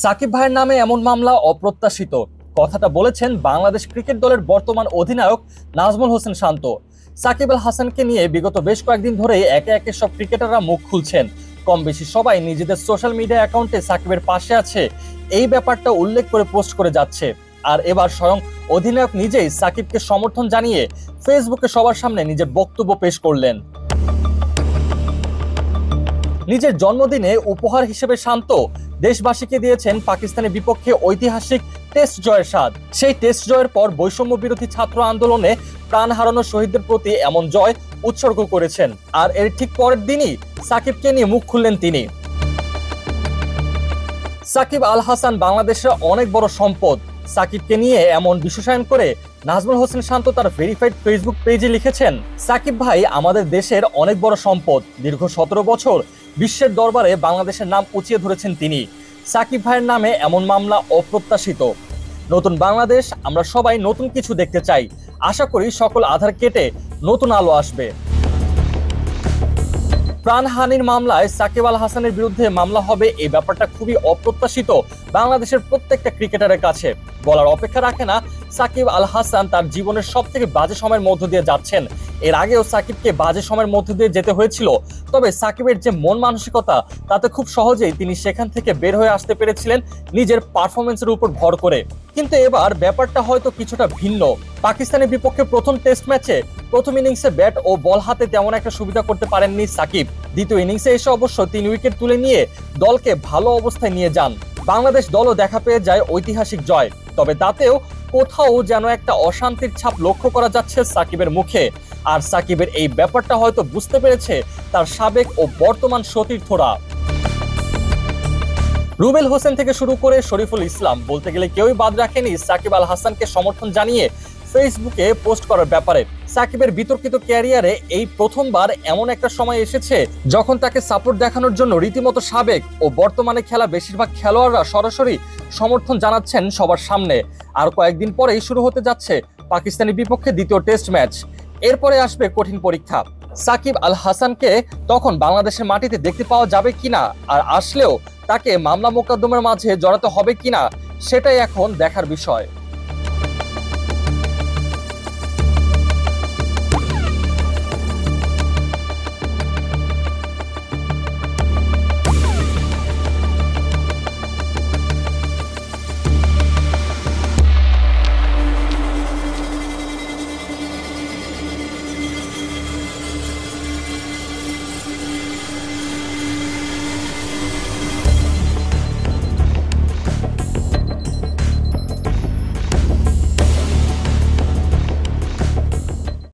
সাকিব ভাইয়ের নামে এমন মামলা অপ্রত্যাশিত কথাটা বলেছেন বাংলাদেশ ক্রিকেট দলের বর্তমান অধিনায়ক নাজমুল হোসেন শান্ত। সাকিব আল হাসানকে নিয়ে বিগত বেশ কয়েকদিন ধরেই একে একে সব ক্রিকেটাররা মুখ খুলছেন। কম বেশি সবাই নিজেদের সোশ্যাল মিডিয়া অ্যাকাউন্টে সাকিবের পাশে আছে এই ব্যাপারটা উল্লেখ করে পোস্ট করে যাচ্ছে। আর এবার স্বয়ং অধিনায়ক নিজেই সাকিবকে সমর্থন জানিয়ে ফেসবুকে সবার সামনে নিজের বক্তব্য পেশ করলেন। নিজের জন্মদিনে উপহার হিসেবে শান্ত দেশবাসীকে দিয়েছেন পাকিস্তানের বিপক্ষে ঐতিহাসিক টেস্ট জয়ের স্বাদ। সেই টেস্ট জয়ের পর বৈষম্য বিরোধী ছাত্র আন্দোলনে প্রাণ হারানো শহীদদের প্রতি এমন জয় উৎসর্গ করেছেন। আর এর ঠিক পরের দিনই সাকিবকে নিয়ে মুখ খুললেন তিনি। সাকিব আল হাসান বাংলাদেশের অনেক বড় সম্পদ। সাকিবকে নিয়ে এমন বিশেষায়ন করে নাজমুল হোসেন শান্ত তার ভেরিফাইড ফেসবুক পেজে লিখেছেন, সাকিব ভাই আমাদের দেশের অনেক বড় সম্পদ। দীর্ঘ 17 বছর বিশ্বের দরবারে বাংলাদেশের নাম উঁচিয়ে ধরেছেন তিনি। সাকিব ভাইয়ের নামে এমন মামলা অপ্রত্যাশিত। নতুন বাংলাদেশ, আমরা সবাই নতুন কিছু দেখতে চাই। আশা করি সকল আধার কেটে নতুন আলো আসবে। প্রাণহানির মামলায় সাকিব আল হাসানের বিরুদ্ধে মামলা হবে, এই ব্যাপারটা খুবই অপ্রত্যাশিত বাংলাদেশের প্রত্যেকটা ক্রিকেটারের কাছে। বলার অপেক্ষা রাখে না, সাকিব আল হাসান তার জীবনের সব থেকে বাজে সময়ের মধ্য দিয়ে যাচ্ছেন। এর আগেও সাকিবকে বাজে সময়ের মধ্য দিয়ে যেতে হয়েছিল, তবে সাকিবের যে মন মানসিকতা তাতে খুব সহজেই তিনি সেখান থেকে বের হয়ে আসতে পেরেছিলেন নিজের পারফরমেন্সের উপর ভর করে। কিন্তু এবার ব্যাপারটা হয়তো কিছুটা ভিন্ন। পাকিস্তানের বিপক্ষে প্রথম টেস্ট ম্যাচে প্রথম ইনিংসে ব্যাট ও বল হাতে তেমন একটা সুবিধা করতে পারেননি সাকিব। দ্বিতীয় ইনিংসে এসে অবশ্য 3 উইকেট তুলে নিয়ে দলকে ভালো অবস্থায় নিয়ে যান। বাংলাদেশ দলও দেখা পেয়ে যায় ঐতিহাসিক জয়, তবে তাতেও কোথাও যেন একটা অশান্তির ছাপ লক্ষ্য করা যাচ্ছে সাকিবের মুখে। আর সাকিবের এই ব্যাপারটা হয়তো বুঝতে পেরেছে তার সাবেক ও বর্তমান সতীর্থরা। রুবেল হোসেন থেকে শুরু করে শরীফুল ইসলাম, বলতে গেলে কেউই বাদ রাখেনি সাকিব আল হাসানকে সমর্থন জানিয়ে ফেসবুকে পোস্ট করার ব্যাপারে। সাকিবের বিতর্কিত ক্যারিয়ারে এই প্রথমবার এমন একটা সময় এসেছে যখন তাকে সাপোর্ট দেখানোর জন্য রীতিমতো সাবেক ও বর্তমানে খেলা বেশিরভাগ খেলোয়াড়রা সরাসরি সমর্থন জানাচ্ছেন সবার সামনে। আর কয়েকদিন পরেই শুরু হতে যাচ্ছে পাকিস্তানের বিপক্ষে দ্বিতীয় টেস্ট ম্যাচ। এরপরে আসবে কঠিন পরীক্ষা। সাকিব আল হাসানকে তখন বাংলাদেশের মাটিতে দেখতে পাওয়া যাবে কিনা, আর আসলেও তাকে মামলা মোকদ্দমার মাঝে জড়াতে হবে কিনা, সেটাই এখন দেখার বিষয়।